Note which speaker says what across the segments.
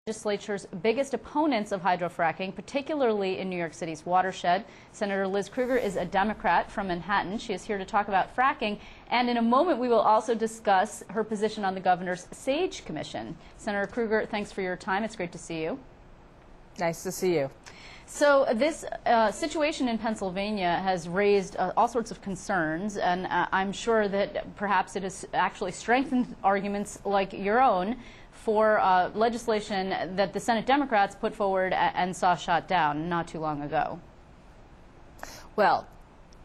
Speaker 1: Legislature's biggest opponents of hydrofracking, particularly in New York City's watershed. Senator Liz Krueger is a Democrat from Manhattan. She is here to talk about fracking, and in a moment we will also discuss her position on the governor's SAGE Commission. Senator Krueger, thanks for your time. It's great to see you.
Speaker 2: Nice to see you.
Speaker 1: So this situation in Pennsylvania has raised all sorts of concerns, and I'm sure that perhaps it has actually strengthened arguments like your own for legislation that the Senate Democrats put forward and saw shot down not too long ago.
Speaker 2: Well,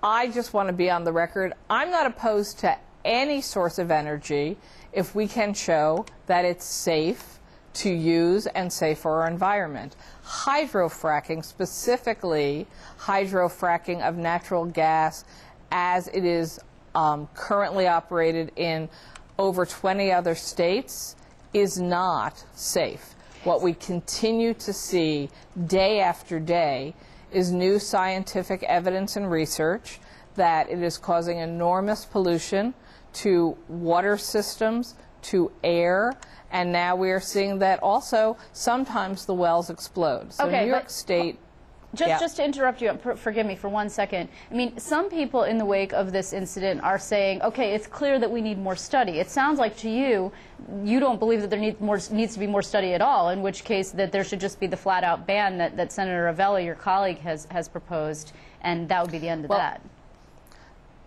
Speaker 2: I just want to be on the record. I'm not opposed to any source of energy if we can show that it's safe to use and safe for our environment. Hydrofracking, specifically hydrofracking of natural gas as it is currently operated in over 20 other states, is not safe. What we continue to see day after day is new scientific evidence and research that it is causing enormous pollution to water systems, to air, and now we are seeing that also sometimes the wells explode. So
Speaker 1: okay,
Speaker 2: New York State...
Speaker 1: Just to interrupt you, forgive me for 1 second. I mean, some people in the wake of this incident are saying, okay, it's clear that we need more study. It sounds like to you, you don't believe that there needs to be more study at all, in which case that there should just be the flat-out ban that Senator Avella, your colleague, has proposed, and that would be the end of that.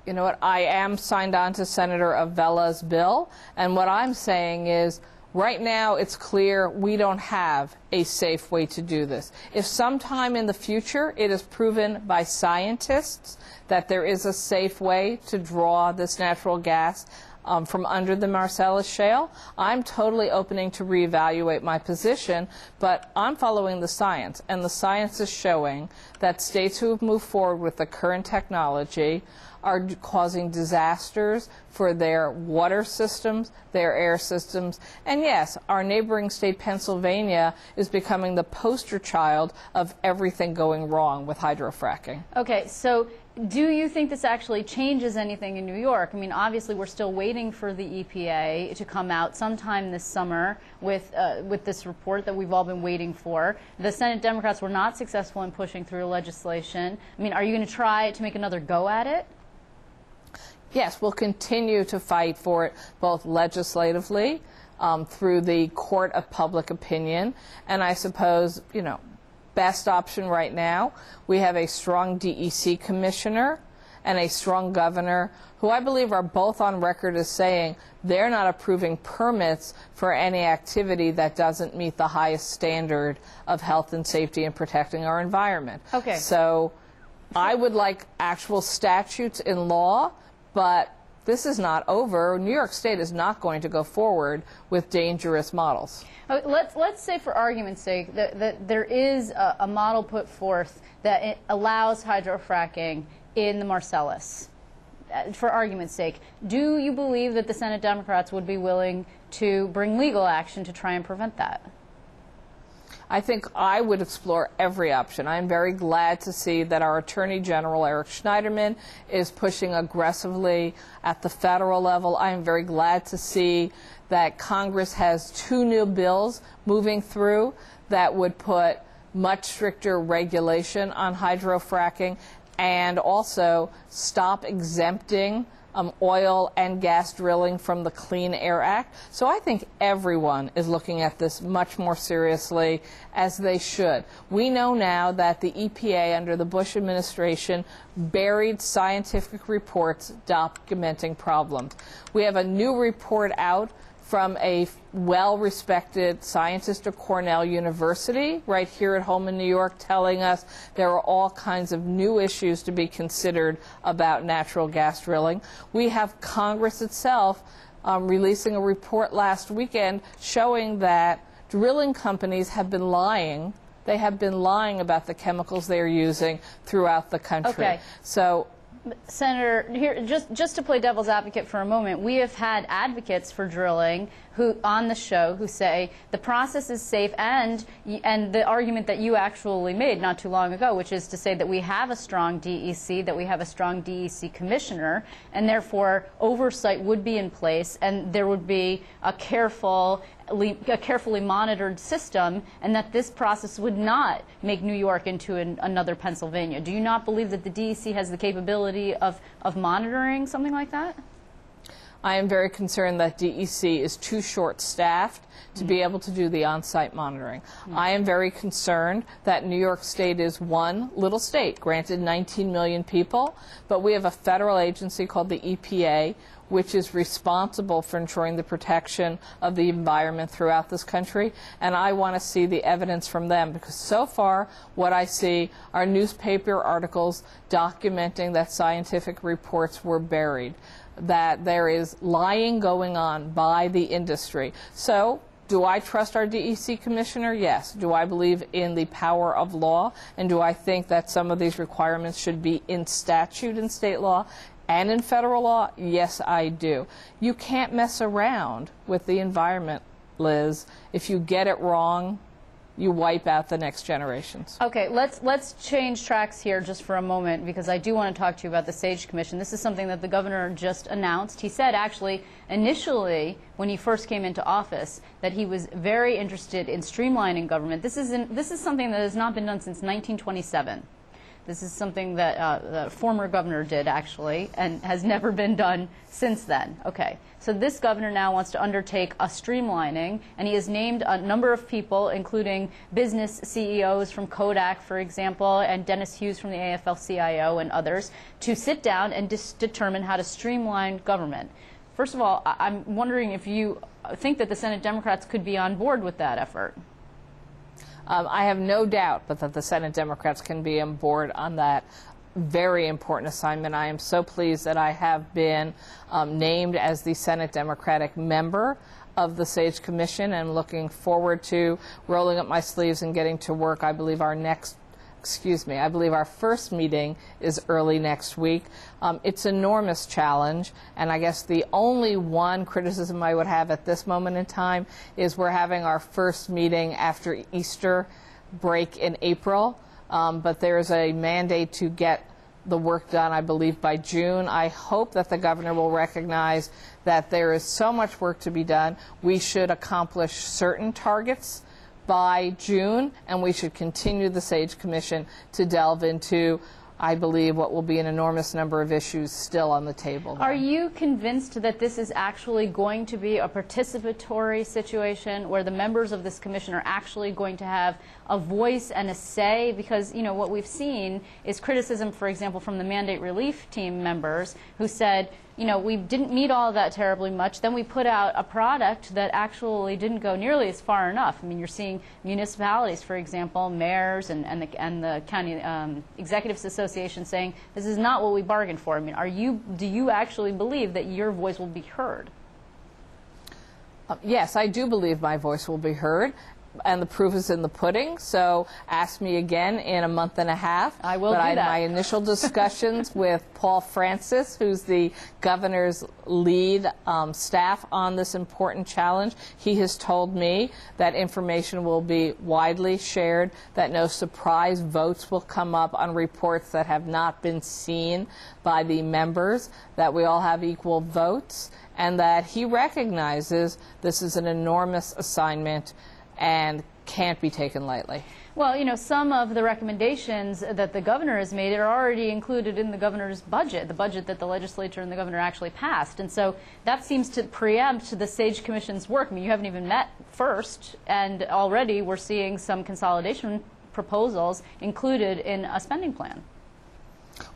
Speaker 2: You know what? I am signed on to Senator Avella's bill, and what I'm saying is, right now, it's clear we don't have a safe way to do this. If sometime in the future it is proven by scientists that there is a safe way to draw this natural gas from under the Marcellus Shale, I'm totally opening to reevaluate my position, but I'm following the science, and the science is showing that states who have moved forward with the current technology are causing disasters for their water systems, their air systems, and yes, our neighboring state, Pennsylvania, is becoming the poster child of everything going wrong with hydrofracking.
Speaker 1: Okay, so do you think this actually changes anything in New York? I mean, obviously we're still waiting for the EPA to come out sometime this summer with this report that we've all been waiting for. The Senate Democrats were not successful in pushing through legislation. I mean, are you going to try to make another go at it?
Speaker 2: Yes, we'll continue to fight for it both legislatively through the court of public opinion, and I suppose, you know, best option right now, we have a strong DEC commissioner and a strong governor who I believe are both on record as saying they're not approving permits for any activity that doesn't meet the highest standard of health and safety and protecting our environment.
Speaker 1: Okay.
Speaker 2: So I would like actual statutes in law, but this is not over. New York State is not going to go forward with dangerous models.
Speaker 1: Let's say, for argument's sake, that there is a model put forth that it allows hydrofracking in the Marcellus. For argument's sake, do you believe that the Senate Democrats would be willing to bring legal action to try and prevent that?
Speaker 2: I think I would explore every option. I'm very glad to see that our Attorney General, Eric Schneiderman, is pushing aggressively at the federal level. I am very glad to see that Congress has 2 new bills moving through that would put much stricter regulation on hydrofracking and also stop exempting oil and gas drilling from the Clean Air Act. So I think everyone is looking at this much more seriously, as they should. We know now that the EPA under the Bush administration buried scientific reports documenting problems. We have a new report out from a well-respected scientist at Cornell University right here at home in New York telling us there are all kinds of new issues to be considered about natural gas drilling. We have Congress itself releasing a report last weekend showing that drilling companies have been lying. They have been lying about the chemicals they are using throughout the country.
Speaker 1: Okay.
Speaker 2: So,
Speaker 1: Senator, here, just to play devil's advocate for a moment, we have had advocates for drilling who on the show who say the process is safe, and the argument that you actually made not too long ago, which is to say that we have a strong DEC, that we have a strong DEC commissioner, and therefore oversight would be in place, and there would be a carefully monitored system, and that this process would not make New York into another Pennsylvania. Do you not believe that the DEC has the capability of monitoring something like that?
Speaker 2: I am very concerned that DEC is too short-staffed to be able to do the on-site monitoring. I am very concerned that New York State is one little state, granted 19 million people, but we have a federal agency called the EPA, which is responsible for ensuring the protection of the environment throughout this country, and I want to see the evidence from them, because so far what I see are newspaper articles documenting that scientific reports were buried, that there is lying going on by the industry. So, do I trust our DEC commissioner? Yes. Do I believe in the power of law? And do I think that some of these requirements should be in statute in state law and in federal law? Yes, I do. You can't mess around with the environment, Liz. If you get it wrong, you wipe out the next generations.
Speaker 1: Okay, let's change tracks here just for a moment, because I do want to talk to you about the SAGE Commission. This is something that the governor just announced. He said, actually, initially, when he first came into office, that he was very interested in streamlining government. This is something that has not been done since 1927. This is something that the former governor did, actually, and has never been done since then. Okay, so this governor now wants to undertake a streamlining, and he has named a number of people, including business CEOs from Kodak, for example, and Dennis Hughes from the AFL-CIO and others, to sit down and determine how to streamline government. First of all, I'm wondering if you think that the Senate Democrats could be on board with that effort.
Speaker 2: I have no doubt but that the Senate Democrats can be on board on that very important assignment. I am so pleased that I have been named as the Senate Democratic member of the SAGE Commission, and looking forward to rolling up my sleeves and getting to work. I believe our first meeting is early next week. It's an enormous challenge, and I guess the only one criticism I would have at this moment in time is we're having our first meeting after Easter break in April, but there's a mandate to get the work done, I believe, by June. I hope that the governor will recognize that there is so much work to be done. We should accomplish certain targets by June, and we should continue the SAGE Commission to delve into, I believe, what will be an enormous number of issues still on the table now.
Speaker 1: Are you convinced that this is actually going to be a participatory situation where the members of this commission are actually going to have a voice and a say? Because, you know, what we've seen is criticism, for example, from the Mandate Relief Team members who said, you know, we didn't meet all of that terribly much. Then we put out a product that actually didn't go nearly as far enough. I mean, you're seeing municipalities, for example, mayors and the county executives association saying this is not what we bargained for. I mean, do you actually believe that your voice will be heard?
Speaker 2: Yes, I do believe my voice will be heard, and the proof is in the pudding. So ask me again in a month and a half.
Speaker 1: I will do that.
Speaker 2: My initial discussions with Paul Francis, who's the governor's lead staff on this important challenge, he has told me that information will be widely shared, that no surprise votes will come up on reports that have not been seen by the members, that we all have equal votes, and that he recognizes this is an enormous assignment and can't be taken lightly.
Speaker 1: Well, you know, some of the recommendations that the governor has made are already included in the governor's budget, the budget that the legislature and the governor actually passed. And so that seems to preempt the SAGE Commission's work. I mean, you haven't even met first, and already we're seeing some consolidation proposals included in a spending plan.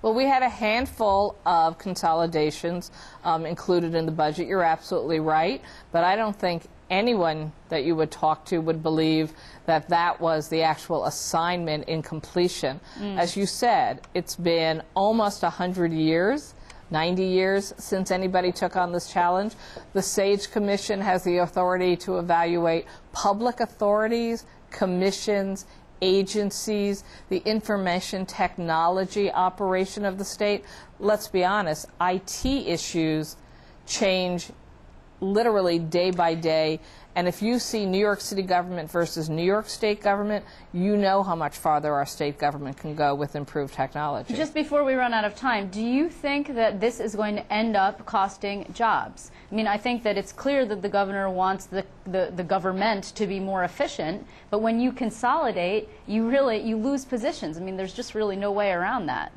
Speaker 2: Well, we had a handful of consolidations included in the budget. You're absolutely right, but I don't think anyone that you would talk to would believe that that was the actual assignment in completion. As you said, it's been almost 100 years, 90 years since anybody took on this challenge. The SAGE Commission has the authority to evaluate public authorities, commissions, agencies, the information technology operation of the state. Let's be honest, IT issues change literally day by day. And if you see New York City government versus New York State government, you know how much farther our state government can go with improved technology.
Speaker 1: Just before we run out of time, do you think that this is going to end up costing jobs? I mean, I think that it's clear that the governor wants the government to be more efficient, but when you consolidate, you lose positions. I mean, there's just really no way around that.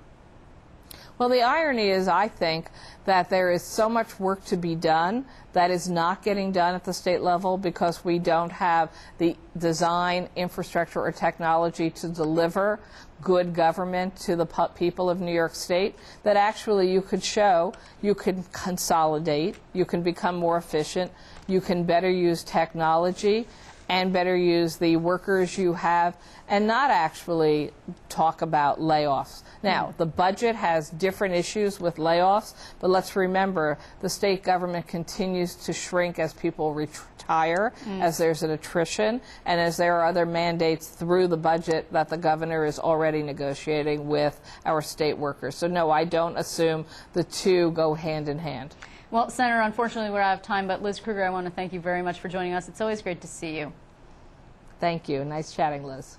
Speaker 2: Well, the irony is, I think, that there is so much work to be done that is not getting done at the state level because we don't have the design, infrastructure, or technology to deliver good government to the people of New York State, that actually you could show you can consolidate, you can become more efficient, you can better use technology and better use the workers you have, and not actually talk about layoffs. Now, the budget has different issues with layoffs, but let's remember the state government continues to shrink as people retire, as there's an attrition, and as there are other mandates through the budget that the governor is already negotiating with our state workers. So no, I don't assume the two go hand in hand.
Speaker 1: Well, Senator, unfortunately we're out of time, but Liz Krueger, I want to thank you very much for joining us. It's always great to see you.
Speaker 2: Thank you. Nice chatting, Liz.